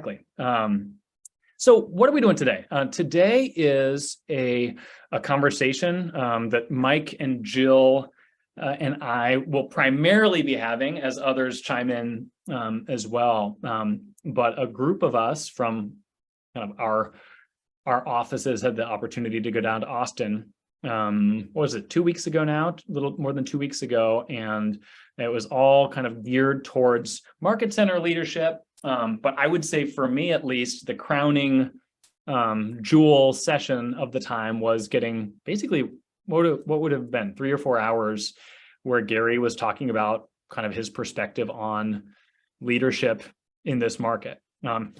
exactly. So what are we doing today? Today is a conversation that Mike and Jill and I will primarily be having, as others chime in as well. But a group of us from kind of our offices had the opportunity to go down to Austin. What was it, 2 weeks ago now? A little more than 2 weeks ago. And it was all kind of geared towards market center leadership. But I would say for me, at least, the crowning jewel session of the time was getting basically what would have been 3 or 4 hours where Gary was talking about kind of his perspective on leadership in this market.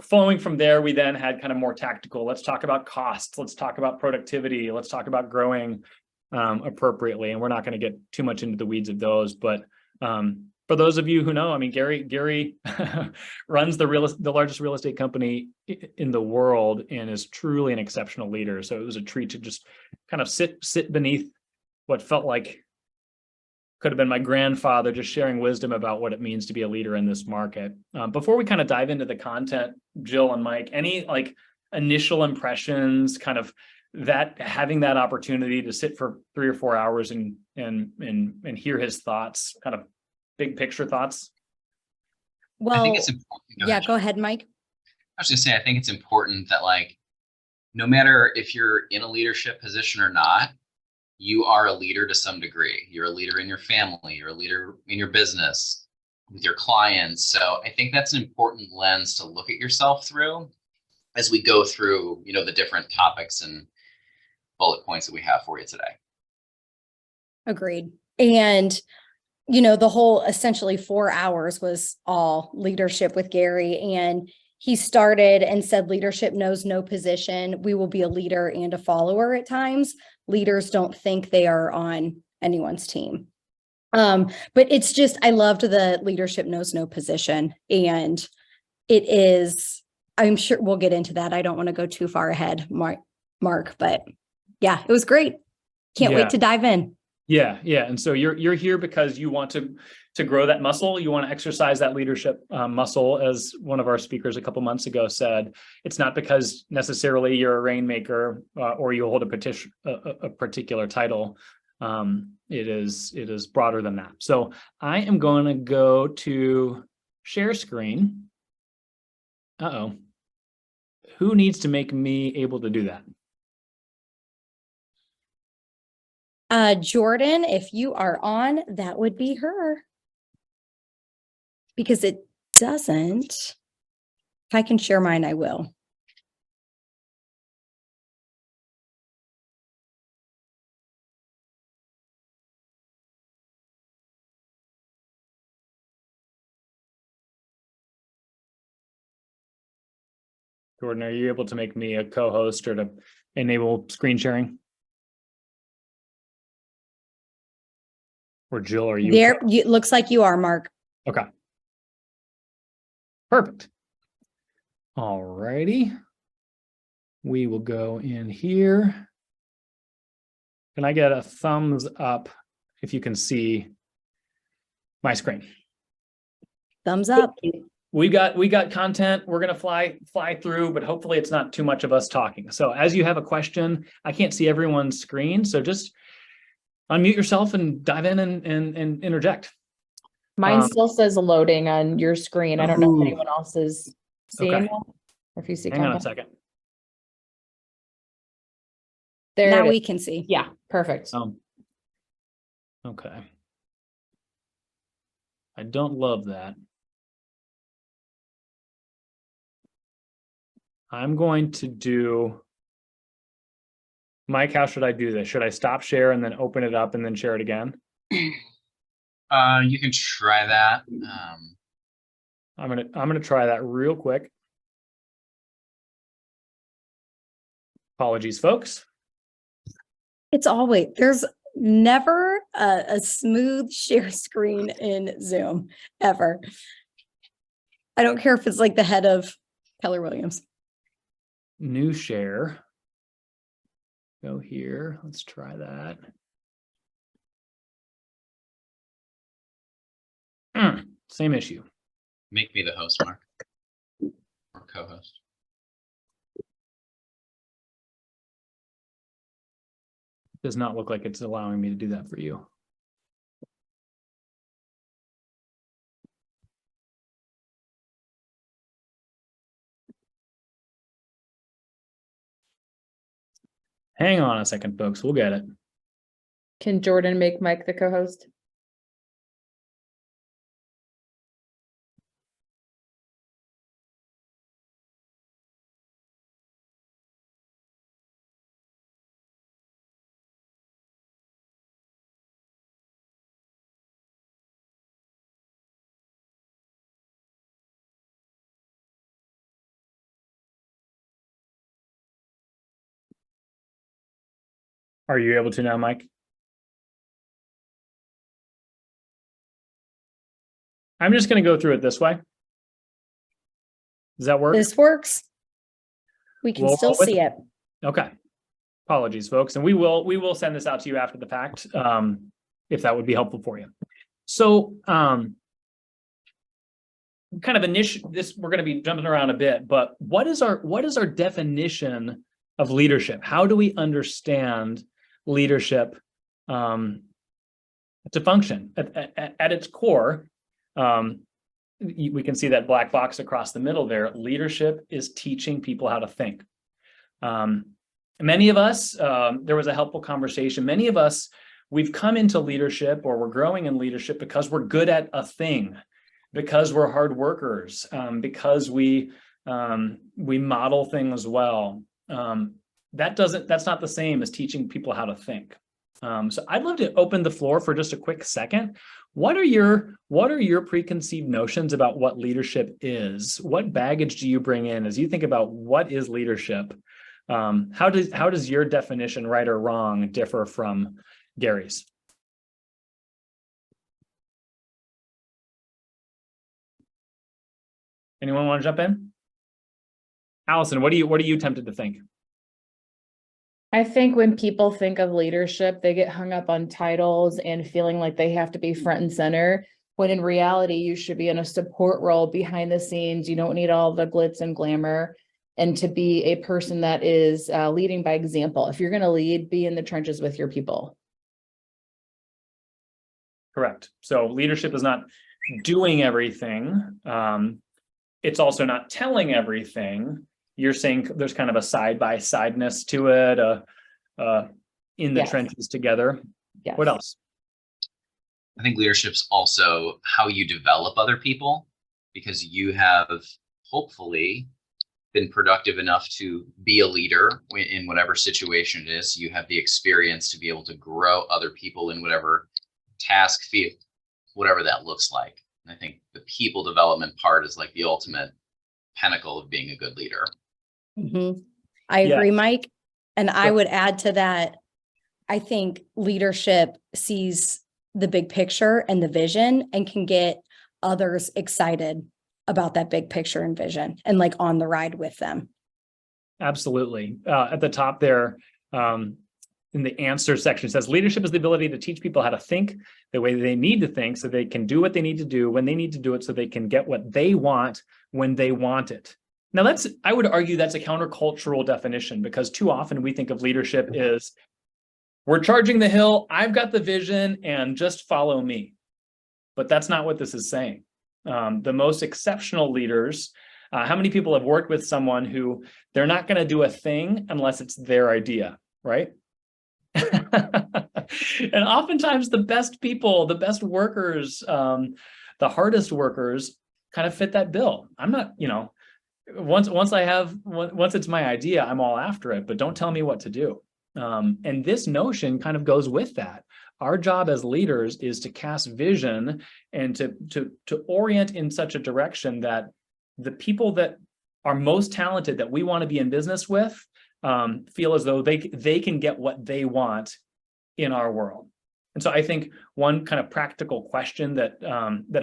Flowing from there, we then had kind of more tactical. Let's talk about costs. Let's talk about productivity. Let's talk about growing appropriately. And we're not going to get too much into the weeds of those. But for those of you who know, I mean, Gary runs the largest real estate company in the world and is truly an exceptional leader. So it was a treat to just kind of sit beneath what felt like could have been my grandfather, just sharing wisdom about what it means to be a leader in this market. Before we kind of dive into the content, Jill and Mike, any like initial impressions, kind of that having that opportunity to sit for 3 or 4 hours and hear his thoughts, kind of big picture thoughts? Well, I think it's important. Go ahead, Mike. I was just saying, I think it's important that, like, no matter if you're in a leadership position or not, you are a leader to some degree. You're a leader in your family, you're a leader in your business, with your clients. So I think that's an important lens to look at yourself through as we go through, the different topics and bullet points that we have for you today. Agreed. And, the whole essentially 4 hours was all leadership with Gary. And he started and said, leadership knows no position. We will be a leader and a follower at times. Leaders don't think they are on anyone's team. But it's just, I loved the leadership knows no position. And it is, I'm sure we'll get into that. I don't want to go too far ahead, Mark, but yeah, it was great. Can't wait to dive in. Yeah. And so you're here because you want to grow that muscle. You want to exercise that leadership muscle, as one of our speakers a couple months ago said. It's not because necessarily you're a rainmaker or you hold a particular title. It is broader than that. So I am going to go to share screen. Who needs to make me able to do that? Jordan, if you are on, that would be her. Because it doesn't. If I can share mine, I will. Jordan, are you able to make me a co-host or to enable screen sharing? Or Jill, are you there? It looks like you are, Mark. Okay. Perfect. All righty. We will go in here. Can I get a thumbs up if you can see my screen? Thumbs up. We got content we're going to fly through, but hopefully it's not too much of us talking. So as you have a question, I can't see everyone's screen, so just unmute yourself and dive in and interject. Mine still says loading on your screen. I don't know if anyone else is seeing that, or if you see. Hang on a second. There. Now we can see. Yeah, perfect. Okay. I don't love that. I'm going to do. Mike, how should I do this? Should I stop share and then open it up and then share it again? You can try that. I'm gonna try that real quick. Apologies, folks. It's always, there's never a smooth share screen in Zoom, ever. I don't care if it's like the head of Keller Williams. New share. Go here. Let's try that. Same issue. Make me the host, Mark. or co-host. Does not look like it's allowing me to do that for you. Hang on a second, folks. We'll get it. Can Jordan make Mike the co-host? Are you able to now, Mike? I'm just going to go through it this way. Does that work? This works. We can We'll still roll with see it. Okay. Apologies, folks. And we will send this out to you after the fact, if that would be helpful for you. So, kind of we're going to be jumping around a bit, but what is our definition of leadership? How do we understand leadership to function at its core? We can see that black box across the middle there. Leadership is teaching people how to think. Many of us, there was a helpful conversation. Many of us, we've come into leadership, or we're growing in leadership because we're good at a thing, because we're hard workers, because we model things well. That's not the same as teaching people how to think. So I'd love to open the floor for just a quick second. What are your preconceived notions about what leadership is? What baggage do you bring in as you think about what is leadership? How does your definition, right or wrong, differ from Gary's? Anyone want to jump in? Allison, what are you tempted to think? I think when people think of leadership, they get hung up on titles and feeling like they have to be front and center, when in reality, you should be in a support role behind the scenes. You don't need all the glitz and glamour, and to be a person that is leading by example. If you're going to lead, be in the trenches with your people. Correct. So leadership is not doing everything. It's also not telling everything. You're saying there's kind of a side-by-sideness to it, in the Yes. trenches together. Yes. What else? I think leadership's also how you develop other people, because you have hopefully been productive enough to be a leader in whatever situation it is. You have the experience to be able to grow other people in whatever task, field, whatever that looks like. And I think the people development part is like the ultimate pinnacle of being a good leader. Mhm. I Yeah. agree, Mike. And I would add to that, I think leadership sees the big picture and the vision and can get others excited about that big picture and vision and like on the ride with them. Absolutely. At the top there, in the answer section, it says leadership is the ability to teach people how to think the way they need to think so they can do what they need to do when they need to do it, so they can get what they want when they want it. Now I would argue that's a countercultural definition, because too often we think of leadership as we're charging the hill, I've got the vision, and just follow me. But that's not what this is saying. The most exceptional leaders, how many people have worked with someone who they're not going to do a thing unless it's their idea, right? And oftentimes the best people, the best workers, the hardest workers kind of fit that bill. I'm not, once it's my idea, I'm all after it, but don't tell me what to do. And this notion kind of goes with that. Our job as leaders is to cast vision and to orient in such a direction that the people that are most talented that we want to be in business with feel as though they can get what they want in our world. And so I think one kind of practical question that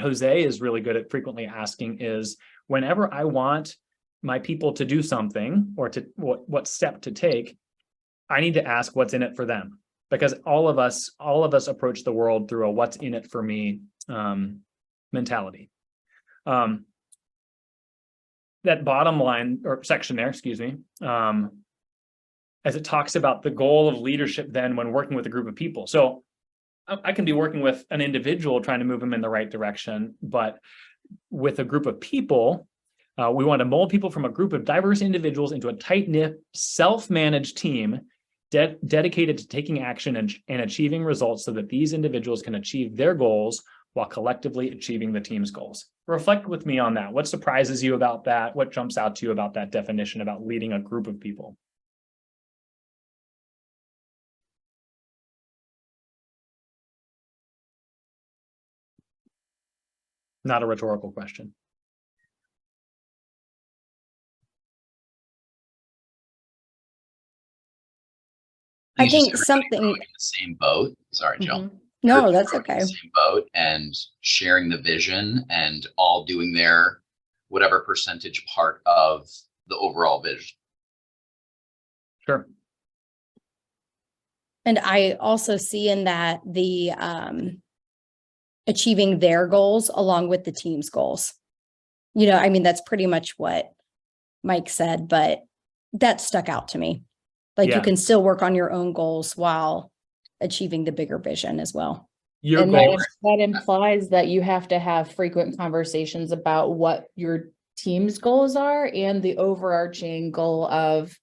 Jose is really good at frequently asking is, whenever I want my people to do something or to what step to take, I need to ask what's in it for them, because all of us approach the world through a what's in it for me mentality. that bottom line or section there, excuse me, as it talks about the goal of leadership then when working with a group of people. So I can be working with an individual trying to move them in the right direction, but with a group of people, we want to mold people from a group of diverse individuals into a tight-knit, self-managed team dedicated to taking action and achieving results so that these individuals can achieve their goals while collectively achieving the team's goals. Reflect with me on that. What surprises you about that? What jumps out to you about that definition about leading a group of people? Not a rhetorical question. I It's just think everybody something, rowing in the same boat. Sorry, Jill. Mhm. no, Everybody that's rowing in okay. the same boat and sharing the vision and all doing their whatever percentage part of the overall vision. Sure. And I also see in that the achieving their goals along with the team's goals. You know, I mean, that's pretty much what Mike said, but that stuck out to me. Like you Yeah. can still work on your own goals while achieving the bigger vision as well. Your And goals. that implies that you have to have frequent conversations about what your team's goals are and the overarching goal of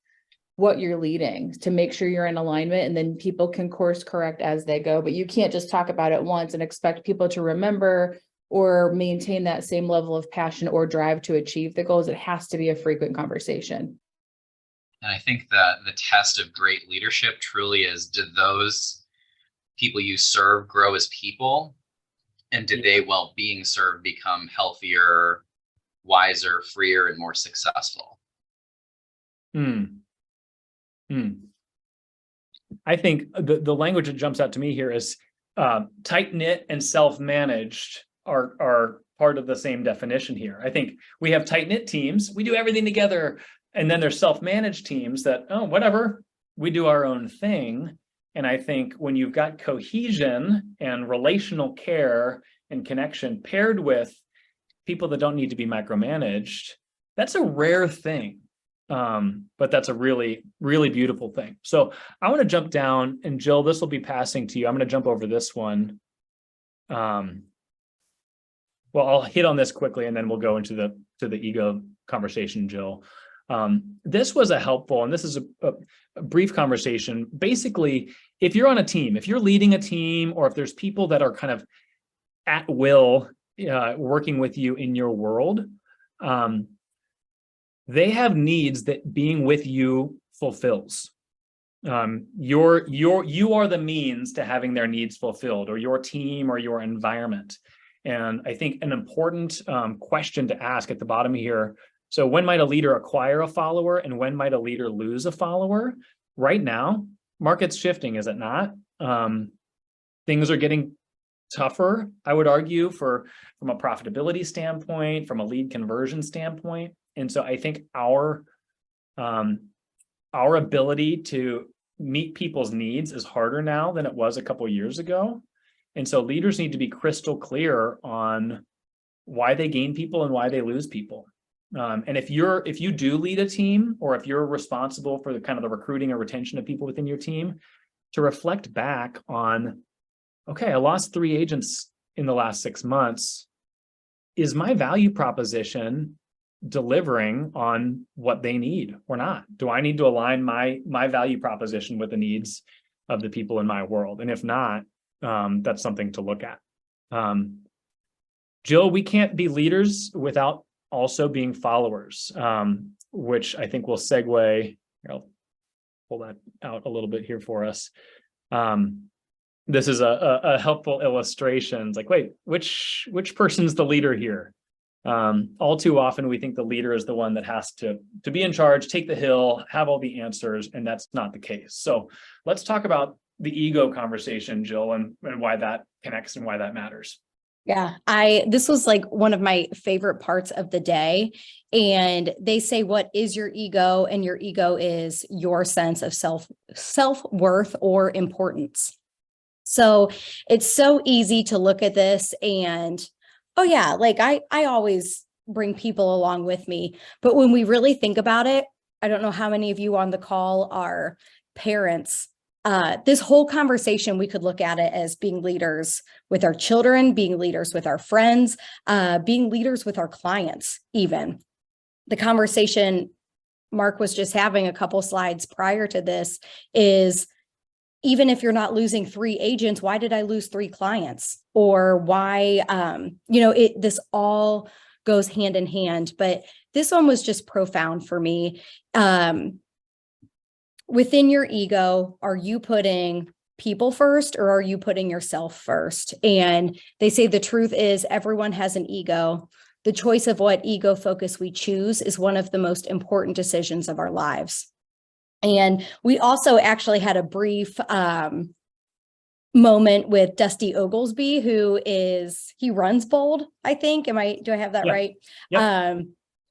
what you're leading to make sure you're in alignment, and then people can course correct as they go. But you can't just talk about it once and expect people to remember or maintain that same level of passion or drive to achieve the goals. It has to be a frequent conversation. And I think that the test of great leadership truly is, do those people you serve grow as people? And did they, while being served, become healthier, wiser, freer, and more successful? I think the language that jumps out to me here is tight-knit and self-managed are part of the same definition here. I think we have tight-knit teams, we do everything together, and then there's self-managed teams that, oh, whatever, we do our own thing. And I think when you've got cohesion and relational care and connection paired with people that don't need to be micromanaged, that's a rare thing. But that's a really, really beautiful thing. So I want to jump down, and Jill, this will be passing to you. I'm going to jump over this one. Well, I'll hit on this quickly, and then we'll go into the ego conversation, Jill. This was a helpful, and this is a brief conversation. Basically, if you're on a team, if you're leading a team, or if there's people that are kind of at will working with you in your world, they have needs that being with you fulfills. You are the means to having their needs fulfilled, or your team or your environment. And I think an important question to ask at the bottom here. So when might a leader acquire a follower, and when might a leader lose a follower? Right now, market's shifting, is it not? Things are getting tougher, I would argue, from a profitability standpoint, from a lead conversion standpoint. And so I think our ability to meet people's needs is harder now than it was a couple of years ago. And so leaders need to be crystal clear on why they gain people and why they lose people. And if you do lead a team, or if you're responsible for the kind of the recruiting or retention of people within your team, to reflect back on, okay, I lost 3 agents in the last 6 months. Is my value proposition delivering on what they need or not? Do I need to align my value proposition with the needs of the people in my world? And if not, that's something to look at. Jill, we can't be leaders without also being followers, which I think will segue. I'll pull that out a little bit here for us. This is a helpful illustration. It's like, wait, which person's the leader here? All too often, we think the leader is the one that has to be in charge, take the hill, have all the answers, and that's not the case. So let's talk about the ego conversation, Jill, and why that connects and why that matters. Yeah, this was like one of my favorite parts of the day. And they say, what is your ego? And your ego is your sense of self-worth or importance. So it's so easy to look at this and, oh yeah, like I always bring people along with me. But when we really think about it, I don't know how many of you on the call are parents. This whole conversation, we could look at it as being leaders with our children, being leaders with our friends, being leaders with our clients, even. The conversation Mark was just having a couple slides prior to this is, even if you're not losing 3 agents, why did I lose 3 clients? Or why, this all goes hand in hand. But this one was just profound for me. Within your ego, are you putting people first, or are you putting yourself first? And they say the truth is everyone has an ego. The choice of what ego focus we choose is one of the most important decisions of our lives. And we also actually had a brief moment with Dusty Oglesby, he runs Bold, I think. Do I have that right? Yep.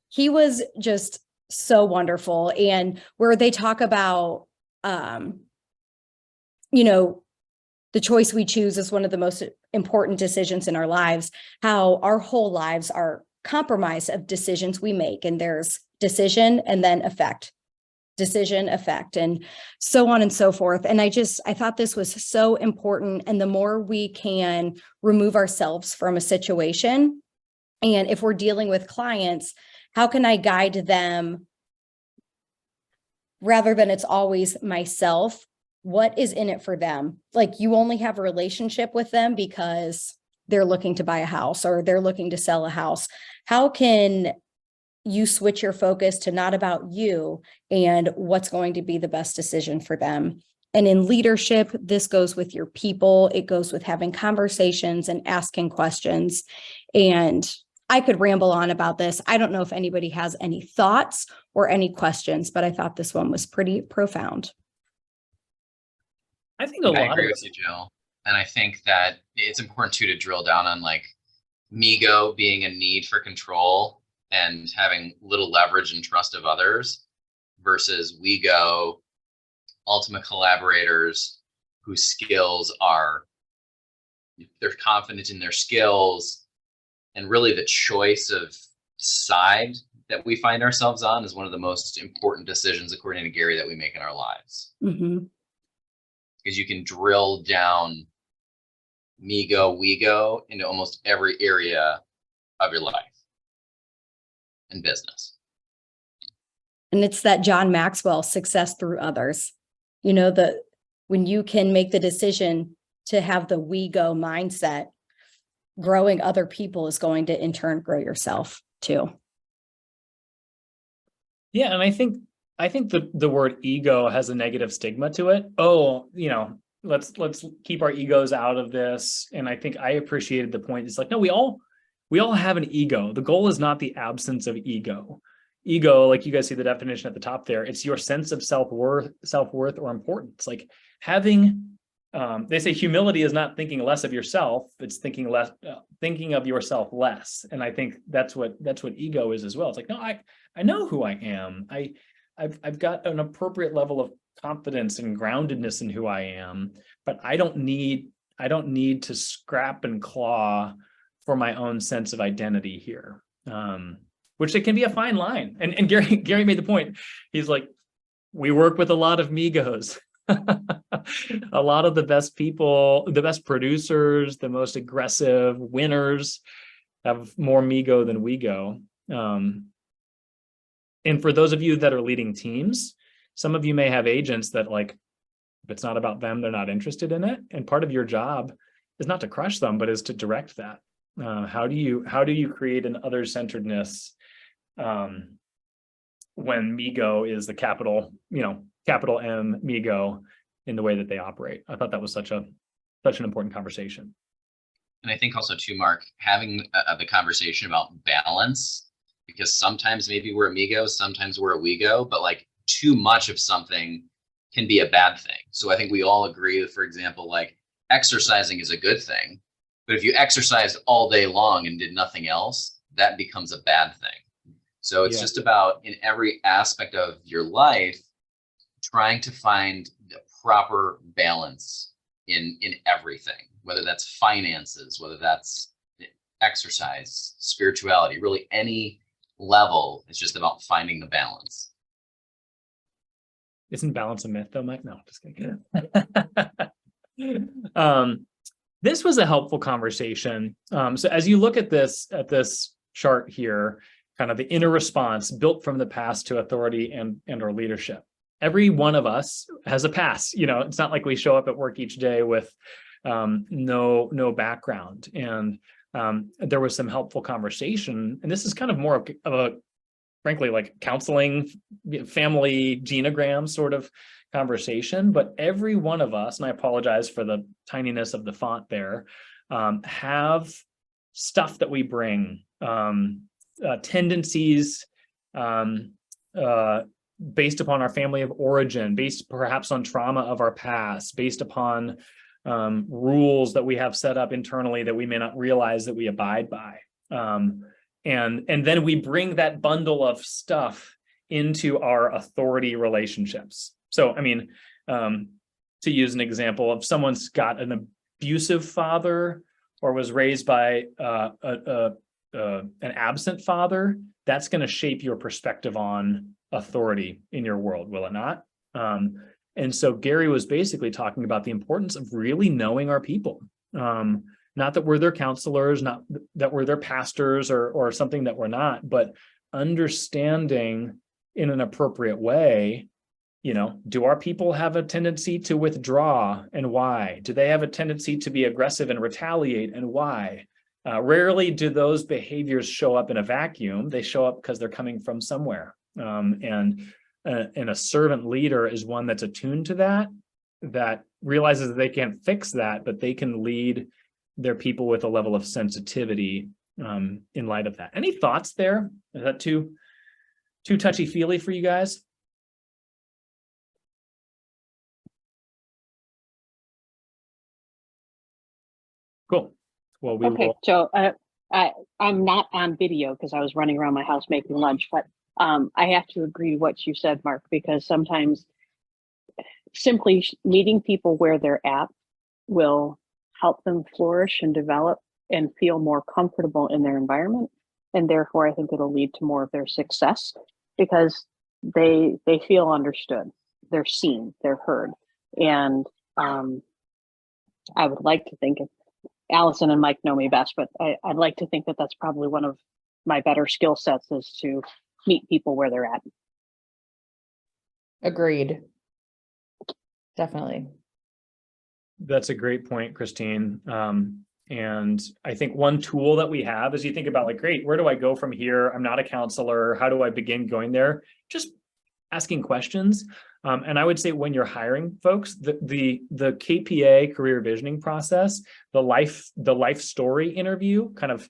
He was just so wonderful. And where they talk about, the choice we choose is one of the most important decisions in our lives, how our whole lives are compromised of decisions we make. And there's decision and then effect, decision, effect, and so on and so forth. And I thought this was so important. And the more we can remove ourselves from a situation, and if we're dealing with clients, how can I guide them rather than it's always myself? What is in it for them? Like, you only have a relationship with them because they're looking to buy a house or they're looking to sell a house. How can you switch your focus to not about you and what's going to be the best decision for them? And in leadership, this goes with your people. It goes with having conversations and asking questions. And I could ramble on about this. I don't know if anybody has any thoughts or any questions, but I thought this one was pretty profound. I think I agree with you, Jill. And I think that it's important too to drill down on like Mego being a need for control and having little leverage and trust of others versus Wego, ultimate collaborators whose skills are, they're confident in their skills, and really the choice of side that we find ourselves on is one of the most important decisions, according to Gary, that we make in our lives. Mm-hmm. Because you can drill down Mego, Wego into almost every area of your life and business. And it's that John Maxwell, success through others. When you can make the decision to have the we go mindset, growing other people is going to in turn grow yourself too. Yeah. And I think the word ego has a negative stigma to it. Oh, let's keep our egos out of this. And I think I appreciated the point. It's like, no, we all have an ego. The goal is not the absence of ego. Ego, like you guys see the definition at the top there, it's your sense of self-worth or importance. Like having, they say humility is not thinking less of yourself, it's thinking of yourself less. And I think that's what ego is as well. It's like, no, I know who I am. I've got an appropriate level of confidence and groundedness in who I am, but I don't need to scrap and claw for my own sense of identity here. Which it can be a fine line. And Gary made the point. He's like, we work with a lot of Migos. A lot of the best people, the best producers, the most aggressive winners have more Migo than Wego. And for those of you that are leading teams, some of you may have agents that, like, if it's not about them, they're not interested in it. And part of your job is not to crush them, but is to direct that. How do you create an other-centeredness when Migo is the capital M Migo in the way that they operate? I thought that was such an important conversation. And I think also too, Mark, having the conversation about balance, because sometimes maybe we're a Migo, sometimes we're a Wego, but like too much of something can be a bad thing. So I think we all agree that, for example, like exercising is a good thing, but if you exercised all day long and did nothing else, that becomes a bad thing. So it's just about, in every aspect of your life, trying to find the proper balance in everything, whether that's finances, whether that's exercise, spirituality, really any level. It's just about finding the balance. Isn't balance a myth though, Mike? No, just kidding. This was a helpful conversation. So as you look at this chart here, kind of the inner response built from the past to authority and or leadership. Every one of us has a past. It's not like we show up at work each day with no background. And there was some helpful conversation. And this is kind of more of a frankly, like counseling, family genogram sort of conversation. But every one of us, and I apologize for the tininess of the font there, have stuff that we bring, tendencies based upon our family of origin, based perhaps on trauma of our past, based upon rules that we have set up internally that we may not realize that we abide by. And then we bring that bundle of stuff into our authority relationships. So, I mean, to use an example, if someone's got an abusive father or was raised by an absent father, that's going to shape your perspective on authority in your world, will it not? And so Gary was basically talking about the importance of really knowing our people. Not that we're their counselors, not that we're their pastors or something that we're not, but understanding in an appropriate way, do our people have a tendency to withdraw and why? Do they have a tendency to be aggressive and retaliate and why? Rarely do those behaviors show up in a vacuum. They show up because they're coming from somewhere. And a servant leader is one that's attuned to that realizes that they can't fix that, but they can lead their people with a level of sensitivity in light of that. Any thoughts there? Is that too touchy-feely for you guys? Cool. Well, we okay, will. so I'm not on video because I was running around my house making lunch, but I have to agree with what you said, Mark, because sometimes simply meeting people where they're at will help them flourish and develop and feel more comfortable in their environment. And therefore, I think it'll lead to more of their success because they feel understood, they're seen, they're heard. And I would like to think, Allison and Mike know me best, but I'd like to think that that's probably one of my better skill sets is to meet people where they're at. Agreed. Definitely. That's a great point, Christine. And I think one tool that we have is you think about like, great, where do I go from here? I'm not a counselor. How do I begin going there? Just asking questions. And I would say when you're hiring folks, the KPA career visioning process, the life story interview kind of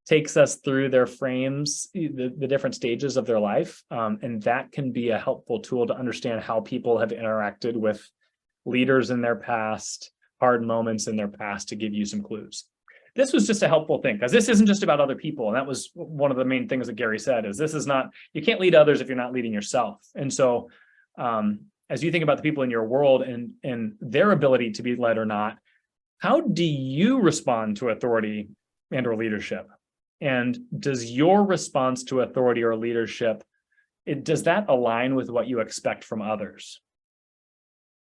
takes us through their frames, the different stages of their life. And that can be a helpful tool to understand how people have interacted with leaders in their past, hard moments in their past to give you some clues. This was just a helpful thing because this isn't just about other people. And that was one of the main things that Gary said is this is not, you can't lead others if you're not leading yourself. And so as you think about the people in your world and their ability to be led or not, how do you respond to authority and or leadership? And does your response to authority or leadership, does that align with what you expect from others?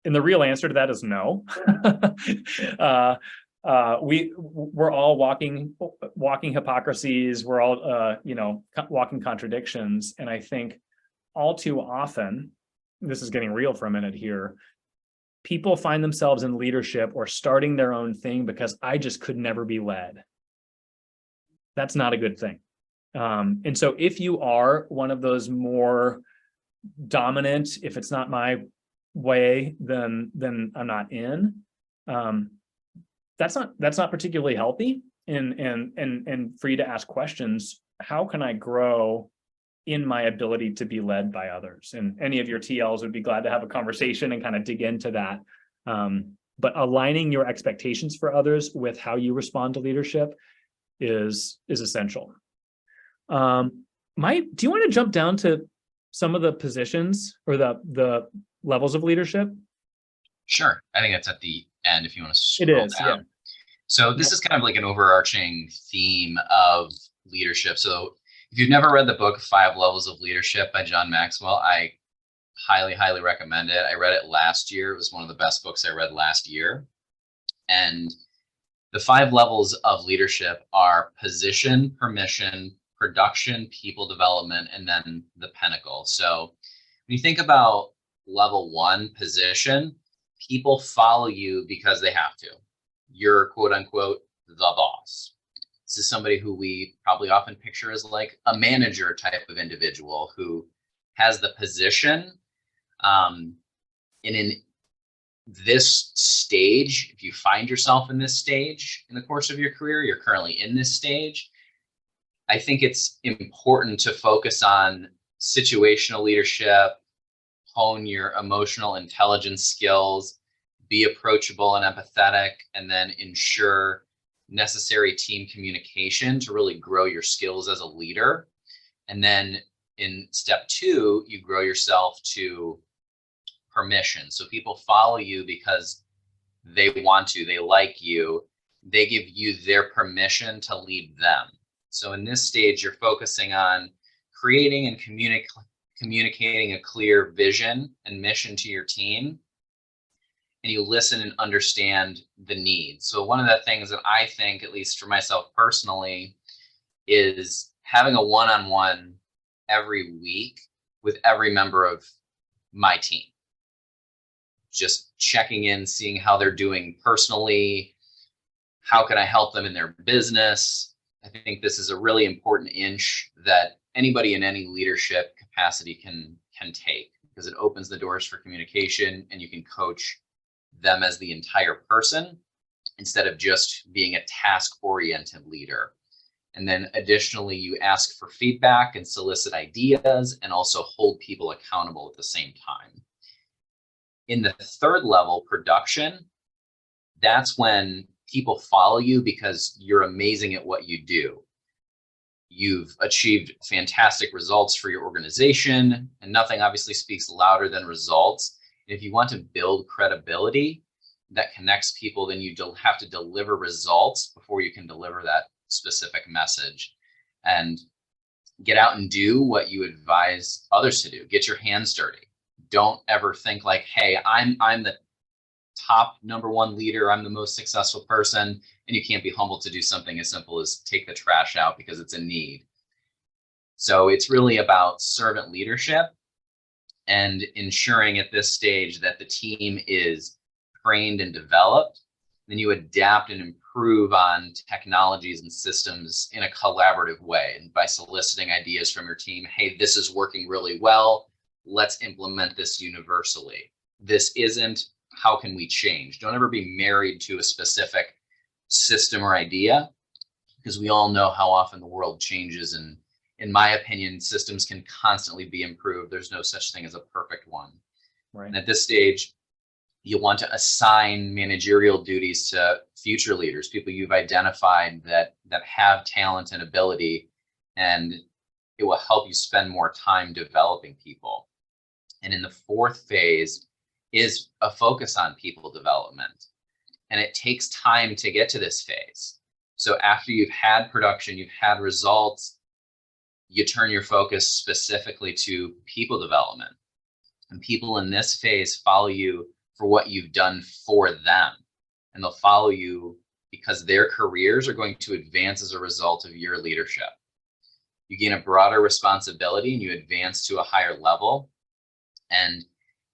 And the real answer to that is no. We're all walking hypocrisies. We're all, walking contradictions. And I think all too often, this is getting real for a minute here, people find themselves in leadership or starting their own thing because I just could never be led. That's not a good thing. And so if you are one of those more dominant, if it's not my way, then I'm not in. That's not particularly healthy. And for you to ask questions, how can I grow in my ability to be led by others? And any of your TLs would be glad to have a conversation and kind of dig into that. But aligning your expectations for others with how you respond to leadership is essential. Mike, do you want to jump down to some of the positions or the levels of leadership? Sure. I think that's at the end if you want to scroll down. Yeah. So this is kind of like an overarching theme of leadership. So if you've never read the book 5 Levels of Leadership by John Maxwell, I highly, highly recommend it. I read it last year. It was one of the best books I read last year. And the 5 levels of leadership are position, permission, production, people development, and then the pinnacle. So when you think about level 1, position, people follow you because they have to. You're quote unquote the boss. This is somebody who we probably often picture as like a manager type of individual who has the position. And in this stage, if you find yourself in this stage in the course of your career, you're currently in this stage, I think it's important to focus on situational leadership, hone your emotional intelligence skills, be approachable and empathetic, and then ensure necessary team communication to really grow your skills as a leader. And then in step 2, you grow yourself to permission. So people follow you because they want to, they like you, they give you their permission to lead them. So in this stage, you're focusing on creating and communicating a clear vision and mission to your team, and you listen and understand the needs. So one of the things that I think, at least for myself personally, is having a one-on-one every week with every member of my team. Just checking in, seeing how they're doing personally. How can I help them in their business? I think this is a really important inch that anybody in any leadership capacity can take, because it opens the doors for communication and you can coach them as the entire person instead of just being a task-oriented leader. And then additionally, you ask for feedback and solicit ideas and also hold people accountable at the same time. In the 3rd level, production, that's when people follow you because you're amazing at what you do. You've achieved fantastic results for your organization, and nothing obviously speaks louder than results. If you want to build credibility that connects people, then you have to deliver results before you can deliver that specific message. And get out and do what you advise others to do. Get your hands dirty. Don't ever think like, hey, I'm the top #1 leader, I'm the most successful person, and you can't be humble to do something as simple as take the trash out because it's a need. So it's really about servant leadership and ensuring at this stage that the team is trained and developed. Then you adapt and improve on technologies and systems in a collaborative way, and by soliciting ideas from your team. Hey, this is working really well. Let's implement this universally. This isn't, how can we change? Don't ever be married to a specific system or idea, because we all know how often the world changes. And in my opinion, systems can constantly be improved. There's no such thing as a perfect one. Right. And at this stage, you want to assign managerial duties to future leaders, people you've identified that have talent and ability, and it will help you spend more time developing people. And in the 4th phase is a focus on people development. And it takes time to get to this phase. So after you've had production, you've had results, you turn your focus specifically to people development. And people in this phase follow you for what you've done for them. And they'll follow you because their careers are going to advance as a result of your leadership. You gain a broader responsibility and you advance to a higher level. And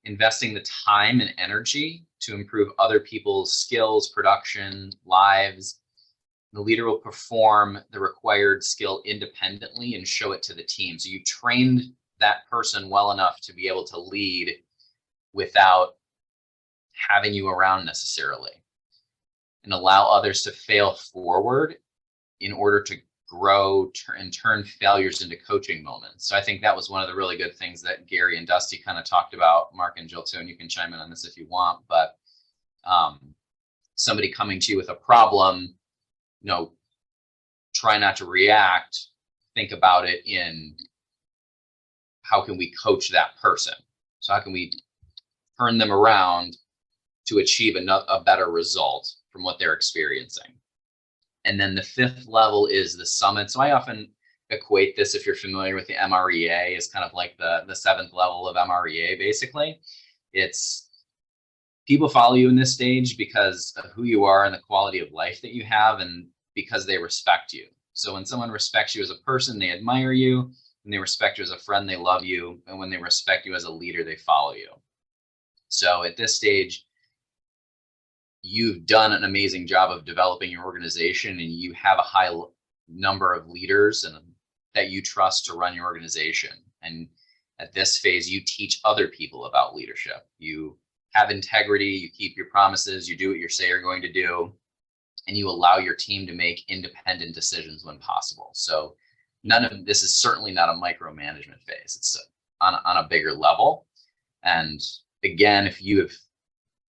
investing the time and energy to improve other people's skills, production, lives, the leader will perform the required skill independently and show it to the team. So you trained that person well enough to be able to lead without having you around necessarily, and allow others to fail forward in order to grow and turn failures into coaching moments. So I think that was one of the really good things that Gary and Dusty kind of talked about, Mark and Jill too, and you can chime in on this if you want, but somebody coming to you with a problem, try not to react, think about it in how can we coach that person? So how can we turn them around to achieve a better result from what they're experiencing? And then the 5th level is the summit. So I often equate this, if you're familiar with the MREA, is kind of like the 7th level of MREA, basically. It's people follow you in this stage because of who you are and the quality of life that you have, and because they respect you. So when someone respects you as a person, they admire you. When they respect you as a friend, they love you. And when they respect you as a leader, they follow you. So at this stage, you've done an amazing job of developing your organization, and you have a high number of leaders and that you trust to run your organization. And at this phase, you teach other people about leadership. You have integrity, you keep your promises, you do what you say you're going to do, and you allow your team to make independent decisions when possible. So none of this is certainly not a micromanagement phase. It's on a bigger level. And again, if you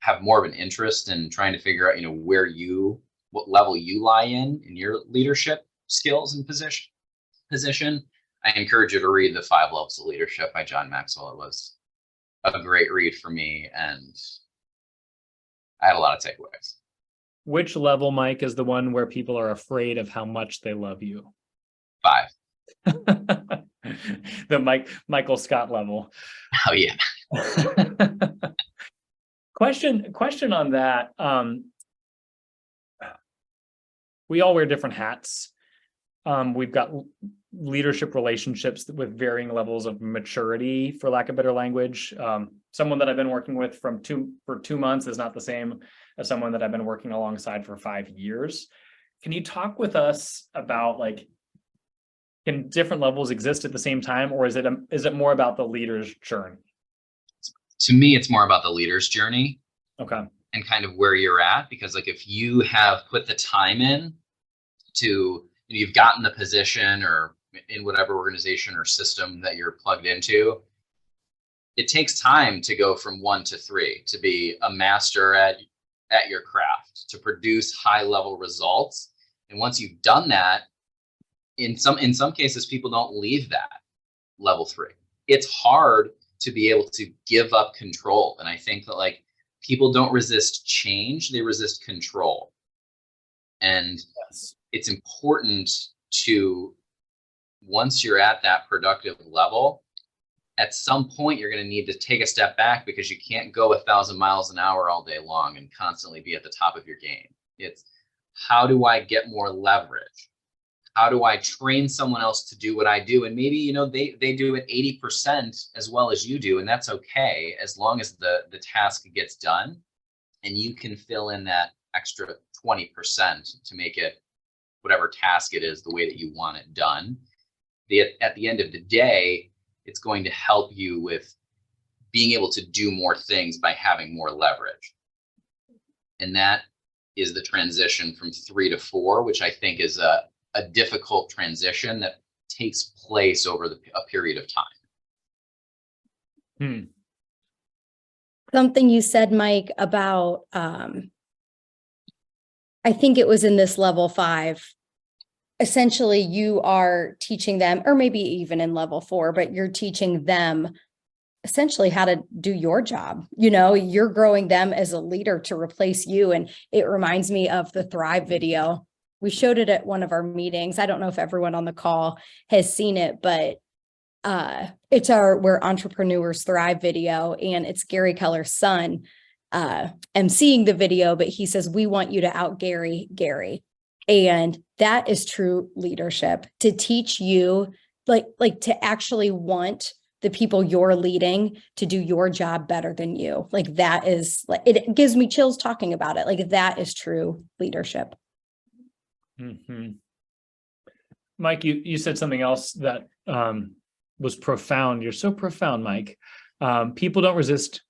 have more of an interest in trying to figure out, what level you lie in your leadership skills and position, I encourage you to read The 5 Levels of Leadership by John Maxwell. It was a great read for me, and I had a lot of takeaways. Which level, Mike, is the one where people are afraid of how much they love you? 5. The Michael Scott level. Oh yeah. Question on that. We all wear different hats. We've got leadership relationships with varying levels of maturity, for lack of better language. Someone that I've been working with for 2 months is not the same as someone that I've been working alongside for 5 years. Can you talk with us about, like, can different levels exist at the same time, or is it more about the leader's journey? To me, it's more about the leader's journey. Okay. And kind of where you're at, because like if you have put the time in to, you've gotten the position or in whatever organization or system that you're plugged into, it takes time to go from 1 to 3, to be a master at your craft, to produce high level results. And once you've done that, in some cases, people don't leave that level 3. It's hard to be able to give up control. And I think that, like, people don't resist change, they resist control. And Yes. it's important to, once you're at that productive level, at some point you're going to need to take a step back, because you can't go 1,000 miles an hour all day long and constantly be at the top of your game. It's, how do I get more leverage? How do I train someone else to do what I do? And maybe, they do it 80% as well as you do, and that's okay, as long as the task gets done and you can fill in that extra 20% to make it, whatever task it is, the way that you want it done. At the end of the day, it's going to help you with being able to do more things by having more leverage. And that is the transition from 3 to 4, which I think is a difficult transition that takes place over a period of time. Something you said, Mike, about, I think it was in this level 5, essentially you are teaching them, or maybe even in level 4, but you're teaching them essentially how to do your job. You're growing them as a leader to replace you. And it reminds me of the Thrive video. We showed it at one of our meetings. I don't know if everyone on the call has seen it, but it's our Where Entrepreneurs Thrive video, and it's Gary Keller's son emceeing the video, but he says, "We want you to out Gary. And that is true leadership, to teach you, like to actually want the people you're leading to do your job better than you. Like, that is, like, it gives me chills talking about it. Like, that is true leadership. Mm-hmm. Mike, you said something else that was profound. You're so profound, Mike. People don't resist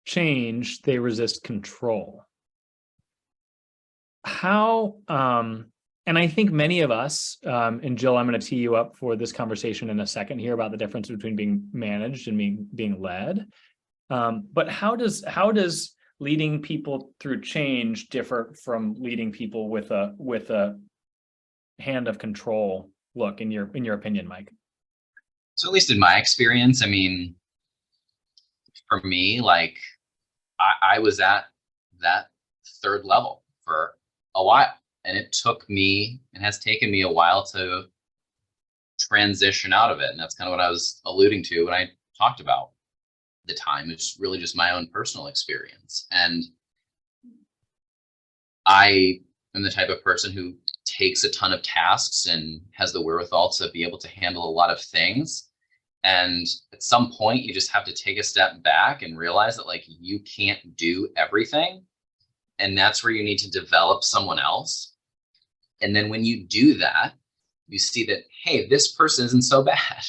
change, they resist control. How, and I think many of us, and Jill, I'm going to tee you up for this conversation in a second here about the difference between being managed and being led. But how does leading people through change differ from leading people with a hand of control look, in your opinion, Mike? So at least in my experience, I mean, for me, like, I was at that 3rd level for a while. And it took me, and has taken me a while to transition out of it. And that's kind of what I was alluding to when I talked about the time. It's really just my own personal experience. And I am the type of person who takes a ton of tasks and has the wherewithal to be able to handle a lot of things. And at some point, you just have to take a step back and realize that like you can't do everything. And that's where you need to develop someone else. And then when you do that, you see that, hey, this person isn't so bad.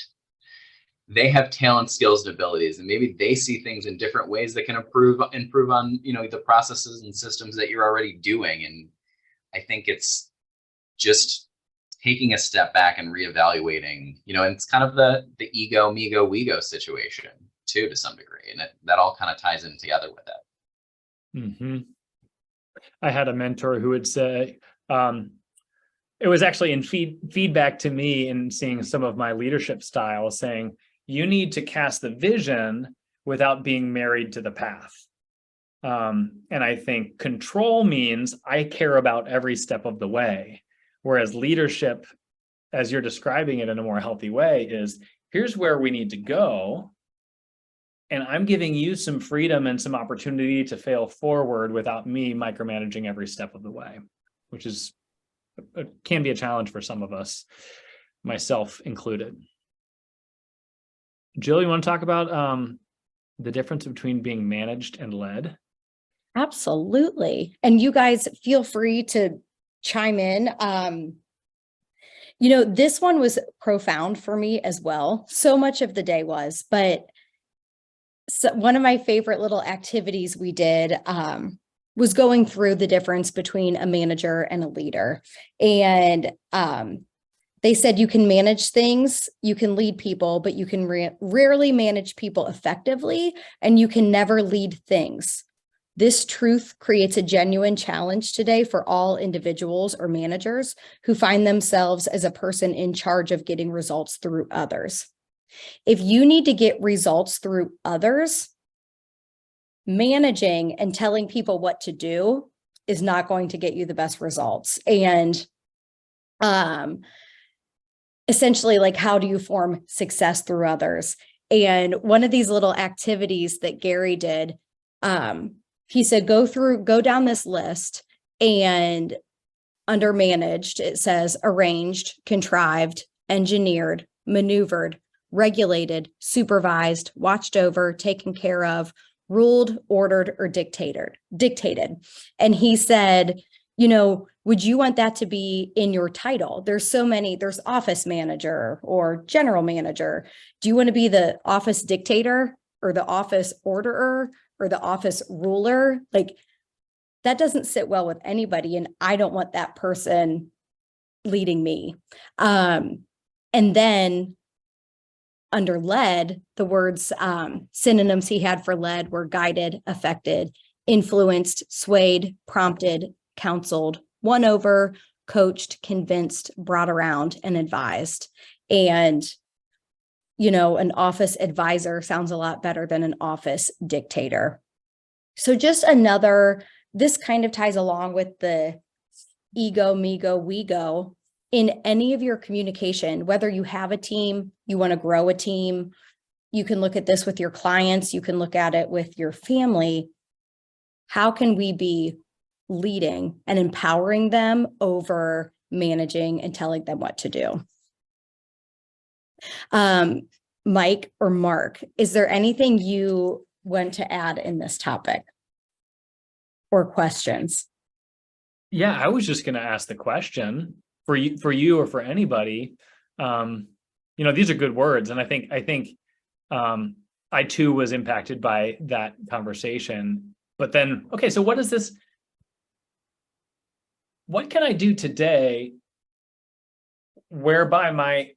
They have talent, skills, and abilities, and maybe they see things in different ways that can improve on, you know, the processes and systems that you're already doing. And I think it's just taking a step back and reevaluating, you know, and it's kind of the ego, me go, we go situation too, to some degree. And that all kind of ties in together with it. Mm-hmm. I had a mentor who would say, it was actually in feedback to me in seeing some of my leadership style, saying, you need to cast the vision without being married to the path. And I think control means I care about every step of the way. Whereas leadership, as you're describing it in a more healthy way, is here's where we need to go. And I'm giving you some freedom and some opportunity to fail forward without me micromanaging every step of the way, which is can be a challenge for some of us, myself included. Jill, you want to talk about the difference between being managed and led? Absolutely. And you guys feel free to chime in. You know, this one was profound for me as well. So much of the day was, but one of my favorite little activities we did was going through the difference between a manager and a leader. And they said you can manage things, you can lead people, but you can rarely manage people effectively, and you can never lead things. This truth creates a genuine challenge today for all individuals or managers who find themselves as a person in charge of getting results through others. If you need to get results through others, managing and telling people what to do is not going to get you the best results. And essentially, like, how do you form success through others? And one of these little activities that Gary did, he said, go down this list, and under managed, it says arranged, contrived, engineered, maneuvered, regulated, supervised, watched over, taken care of, ruled, ordered, or dictated. And he said, you know, would you want that to be in your title? There's so many, there's office manager or general manager. Do you want to be the office dictator or the office orderer or the office ruler? Like, that doesn't sit well with anybody. And I don't want that person leading me. And then under led, the words synonyms he had for led were guided, affected, influenced, swayed, prompted, counseled, won over, coached, convinced, brought around, and advised. And, you know, an office advisor sounds a lot better than an office dictator. So just another, this kind of ties along with the ego, me go, we go. In any of your communication, whether you have a team, you want to grow a team, you can look at this with your clients, you can look at it with your family. How can we be leading and empowering them over managing and telling them what to do? Mike or Mark, is there anything you want to add in this topic or questions? Yeah, I was just going to ask the question for you or for anybody. You know, these are good words. And I think I too was impacted by that conversation. But then, okay, so what can I do today whereby my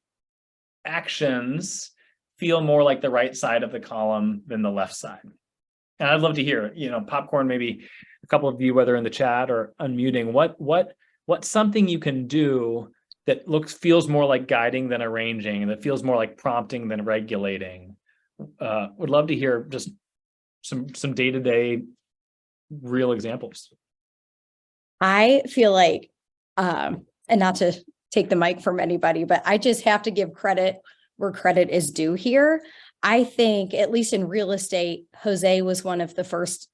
actions feel more like the right side of the column than the left side? And I'd love to hear, you know, popcorn, maybe a couple of you, whether in the chat or unmuting, what's something you can do that feels more like guiding than arranging, and that feels more like prompting than regulating? Would love to hear just some day-to-day real examples. I feel like And not to take the mic from anybody, but I just have to give credit where credit is due here. I think, at least in real estate, Jose was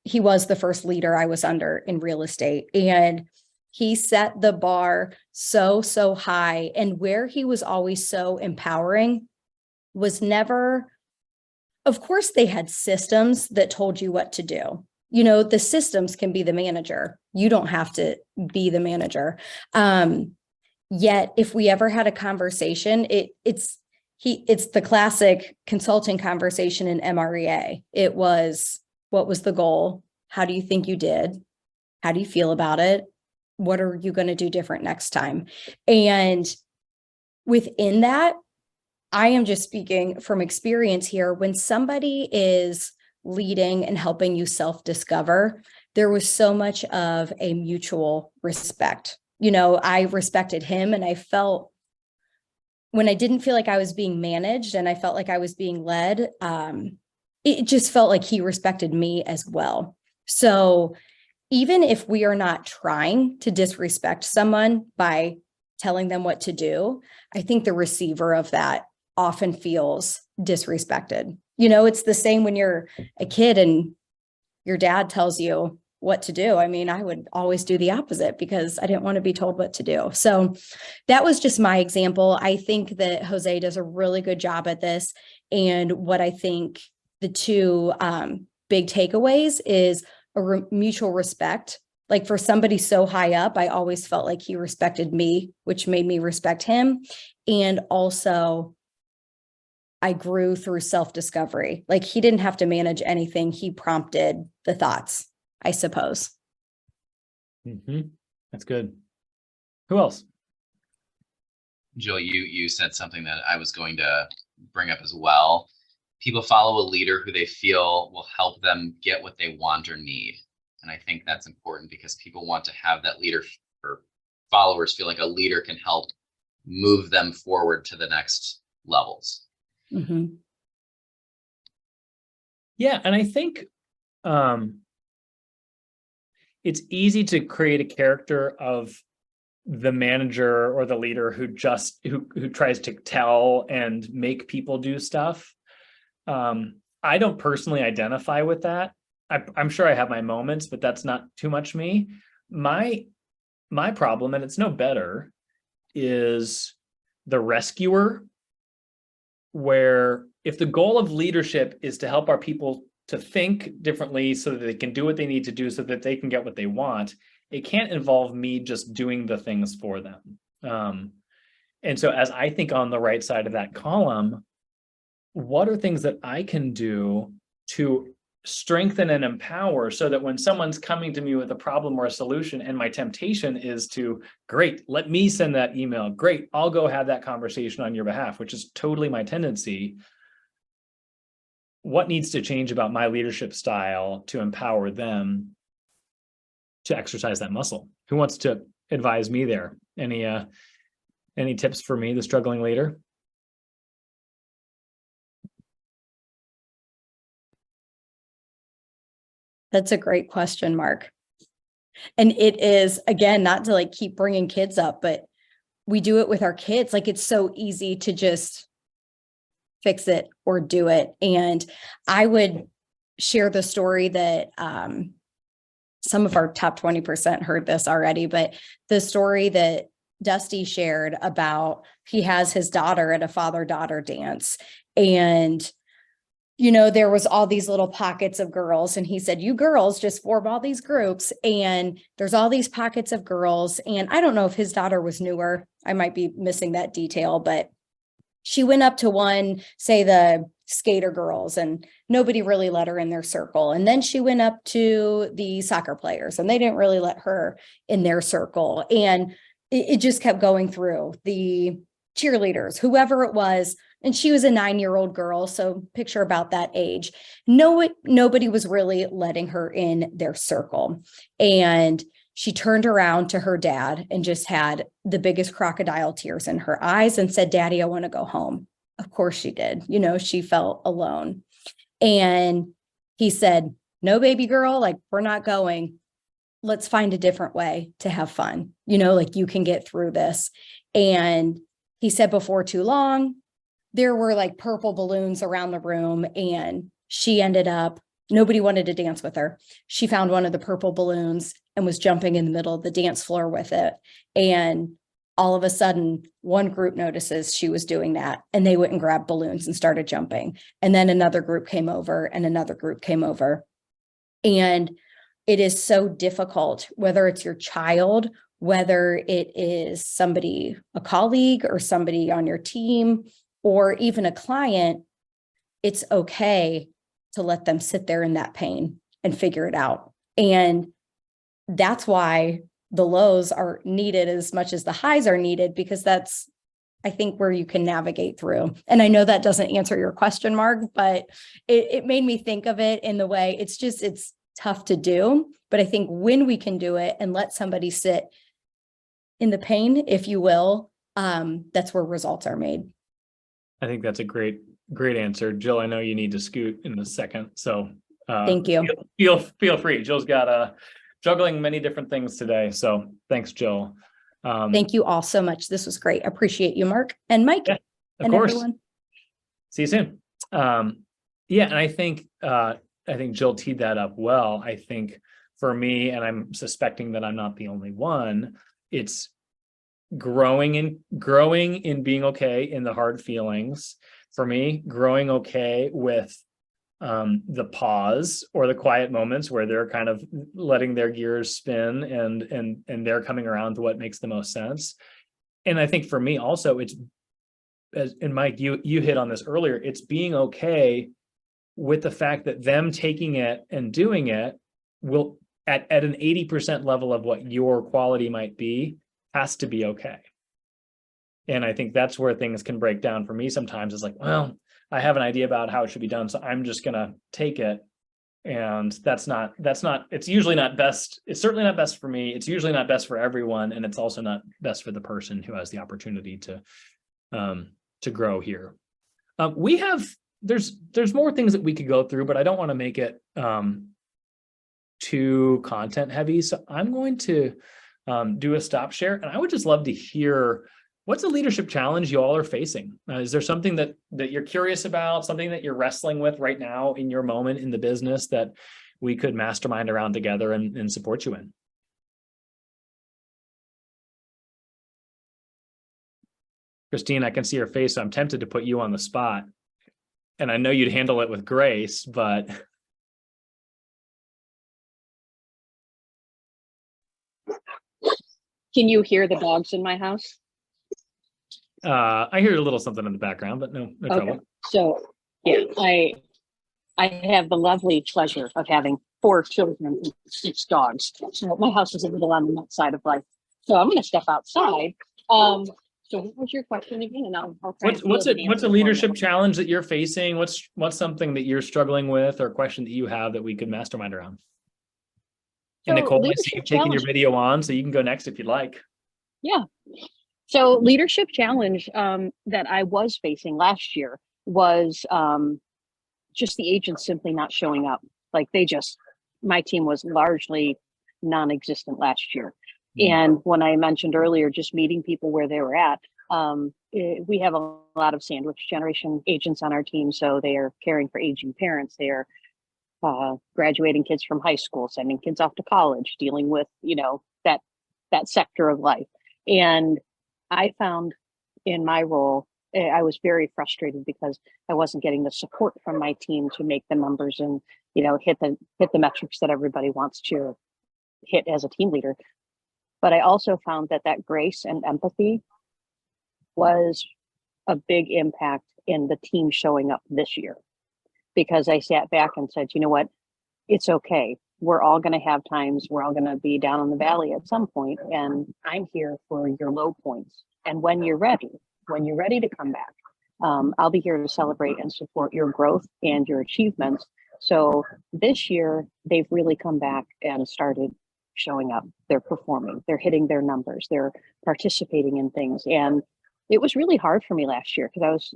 he was the first leader I was under in real estate. And he set the bar so, so high. And where he was always so empowering was never, of course, they had systems that told you what to do. The systems can be the manager. You don't have to be the manager. Yet if we ever had a conversation, it's the classic consulting conversation in MREA. It was, what was the goal? How do you think you did? How do you feel about it? What are you going to do different next time? And within that, I am just speaking from experience here. When somebody is leading and helping you self-discover, there was so much of a mutual respect. I respected him, and I felt, when I didn't feel like I was being managed and I felt like I was being led, it just felt like he respected me as well. So even if we are not trying to disrespect someone by telling them what to do, I think the receiver of that often feels disrespected. It's the same when you're a kid and your dad tells you what to do. I mean, I would always do the opposite because I didn't want to be told what to do. So that was just my example. I think that Jose does a really good job at this. And what I think the two big takeaways is mutual respect. Like, for somebody so high up, I always felt like he respected me, which made me respect him. And also, I grew through self-discovery. Like, he didn't have to manage anything. He prompted the thoughts, I suppose. That's good. Who else? Jill, you said something that I was going to bring up as well. People follow a leader who they feel will help them get what they want or need. And I think that's important because people want to have that leader, or followers feel like a leader can help move them forward to the next levels. Mm-hmm. Yeah. And I think it's easy to create a character of the manager or the leader who tries to tell and make people do stuff. I don't personally identify with that. I'm sure I have my moments, but that's not too much me. My problem, and it's no better, is the rescuer, where if the goal of leadership is to help our people to think differently so that they can do what they need to do so that they can get what they want, it can't involve me just doing the things for them. And so as I think on the right side of that column, what are things that I can do to strengthen and empower so that when someone's coming to me with a problem or a solution, and my temptation is to, great, let me send that email. Great, I'll go have that conversation on your behalf, which is totally my tendency. What needs to change about my leadership style to empower them to exercise that muscle? Who wants to advise me there? Any tips for me, the struggling leader? That's a great question, Mark. And it is, again, not to keep bringing kids up, but we do it with our kids. It's so easy to just fix it or do it. And I would share the story that some of our top 20% heard this already, but the story that Dusty shared about, he has his daughter at a father-daughter dance, and there was all these little pockets of girls, and he said, you girls just form all these groups, and there's all these pockets of girls. And I don't know if his daughter was newer. I might be missing that detail, but she went up to one, say the skater girls, and nobody really let her in their circle. And then she went up to the soccer players, and they didn't really let her in their circle. And it just kept going through the cheerleaders, whoever it was. And she was a 9-year-old girl. So picture about that age. Nobody was really letting her in their circle. And she turned around to her dad and just had the biggest crocodile tears in her eyes and said, Daddy, I want to go home. Of course she did. She felt alone. And he said, no, baby girl, we're not going. let's find a different way to have fun. Like you can get through this. And he said before too long, there were like purple balloons around the room, and she ended up, nobody wanted to dance with her. She found one of the purple balloons and was jumping in the middle of the dance floor with it. And all of a sudden, one group notices she was doing that, and they went and grabbed balloons and started jumping. And then another group came over, and another group came over. And it is so difficult, whether it's your child, whether it is somebody, a colleague or somebody on your team, or even a client. It's okay to let them sit there in that pain and figure it out. And that's why the lows are needed as much as the highs are needed, because that's, I think, where you can navigate through. And I know that doesn't answer your question, Mark, but it made me think of it in the way it's tough to do. But I think when we can do it and let somebody sit in the pain, if you will, that's where results are made. I think that's a great answer. Jill, I know you need to scoot in a second. So Thank you. Feel free. Jill's got juggling many different things today. So thanks, Jill. Thank you all so much. This was great. Appreciate you, Mark and Mike. Yeah, of and course. Everyone. See you soon. Yeah, and I think Jill teed that up well. I think for me, and I'm suspecting that I'm not the only one, it's growing in being okay in the hard feelings. For me, growing okay with the pause or the quiet moments where they're kind of letting their gears spin and they're coming around to what makes the most sense. And I think for me also, it's, and Mike, you hit on this earlier, it's being okay with the fact that them taking it and doing it will at an 80% level of what your quality might be, has to be okay. And I think that's where things can break down for me sometimes. It's like, well, I have an idea about how it should be done, so I'm just gonna take it. And that's not, it's usually not best. It's certainly not best for me. It's usually not best for everyone. And it's also not best for the person who has the opportunity to grow here. There's more things that we could go through, but I don't want to make it too content heavy. So I'm going to do a stop share, and I would just love to hear, what's a leadership challenge you all are facing? Is there something that you're curious about, something that you're wrestling with right now in your moment in the business that we could mastermind around together and support you in? Christine, I can see your face, so I'm tempted to put you on the spot. And I know you'd handle it with grace, but... Can you hear the dogs in my house? I hear a little something in the background, but no trouble. So yeah, I have the lovely pleasure of having 4 children and 6 dogs. So my house is a little on the nut side of life. So I'm going to step outside. So what was your question again? And I'll try to What's field an a answer leadership for you. challenge that you're facing? What's something that you're struggling with, or a question that you have that we could mastermind around? And So Nicole, I see leadership you've taken your challenge. video on, so you can go next if you'd like. Yeah. So leadership challenge that I was facing last year was just the agents simply not showing up. Like my team was largely non-existent last year. And when I mentioned earlier, just meeting people where they were at, we have a lot of sandwich generation agents on our team. So they are caring for aging parents. They are graduating kids from high school, sending kids off to college, dealing with, that sector of life. And I found in my role, I was very frustrated because I wasn't getting the support from my team to make the numbers and, hit the metrics that everybody wants to hit as a team leader. But I also found that grace and empathy was a big impact in the team showing up this year, because I sat back and said, you know what, it's okay. We're all going to have times, we're all going to be down in the valley at some point, and I'm here for your low points. And when you're ready to come back, I'll be here to celebrate and support your growth and your achievements. So this year, they've really come back and started showing up. They're performing, they're hitting their numbers, they're participating in things. And it was really hard for me last year because I was,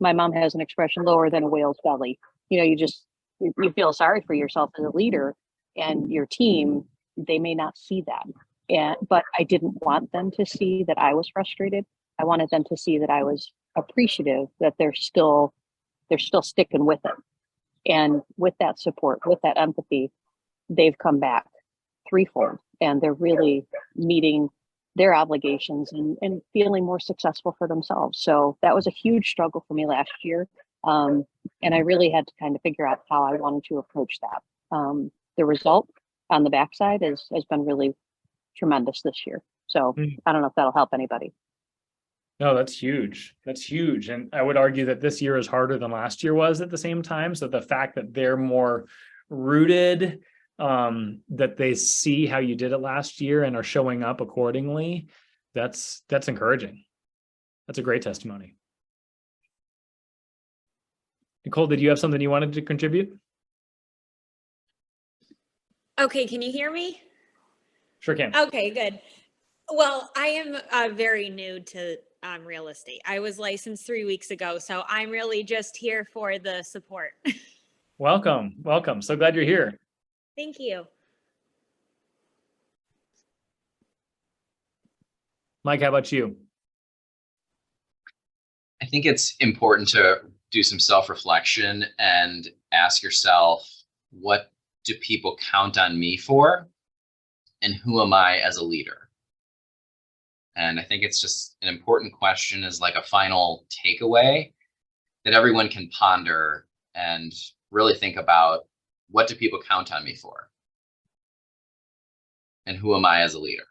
my mom has an expression, lower than a whale's belly. You feel sorry for yourself as a leader, and your team, they may not see that. But I didn't want them to see that I was frustrated. I wanted them to see that I was appreciative, that they're still sticking with it. And with that support, with that empathy, they've come back threefold, and they're really meeting their obligations and feeling more successful for themselves. So that was a huge struggle for me last year. And I really had to kind of figure out how I wanted to approach that. The result on the backside has been really tremendous this year. So I don't know if that'll help anybody. No, that's huge. That's huge. And I would argue that this year is harder than last year was at the same time. So the fact that they're more rooted, that they see how you did it last year and are showing up accordingly, that's encouraging. That's a great testimony. Nicole, did you have something you wanted to contribute? Okay, can you hear me? Sure can. Okay, good. Well, I am very new to real estate. I was licensed 3 weeks ago, so I'm really just here for the support. Welcome. Welcome. So glad you're here. Thank you. Mike, how about you? I think it's important to do some self-reflection and ask yourself, what do people count on me for? And who am I as a leader? And I think it's just an important question, as like a final takeaway that everyone can ponder and really think about, what do people count on me for? And who am I as a leader?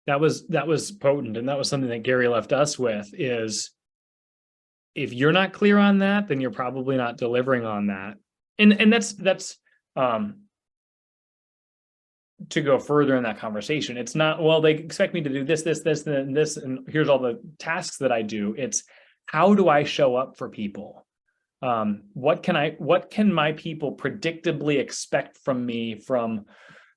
That was potent. And that was something that Gary left us with, is if you're not clear on that, then you're probably not delivering on that. And that's to go further in that conversation. It's not, well, they expect me to do this, and this, and here's all the tasks that I do. It's, how do I show up for people? What can my people predictably expect from me from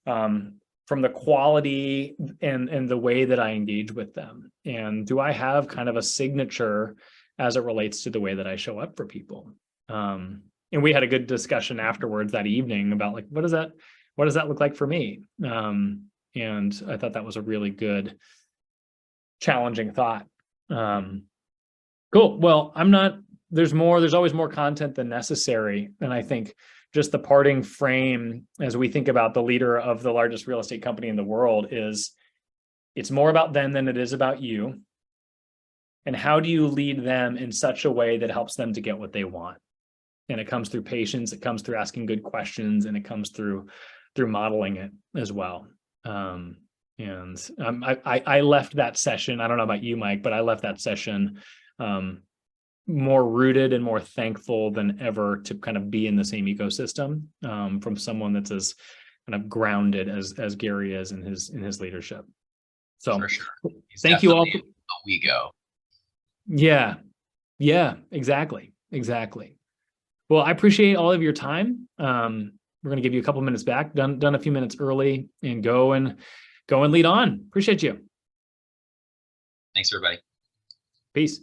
the quality and the way that I engage with them? And do I have kind of a signature as it relates to the way that I show up for people? And we had a good discussion afterwards that evening about, like, what does that look like for me? And I thought that was a really good, challenging thought. Cool. Well, there's always more content than necessary. And I think just the parting frame, as we think about the leader of the largest real estate company in the world, is it's more about them than it is about you. And how do you lead them in such a way that helps them to get what they want? And it comes through patience, it comes through asking good questions, and it comes through modeling it as well. I left that session, I don't know about you, Mike, but I left that session more rooted and more thankful than ever to kind of be in the same ecosystem from someone that's as kind of grounded as Gary is in his leadership. So For sure. Thank you all. We go. Yeah, exactly. Well, I appreciate all of your time. We're going to give you a couple minutes back, done a few minutes early, and go and lead on. Appreciate you. Thanks, everybody. Peace.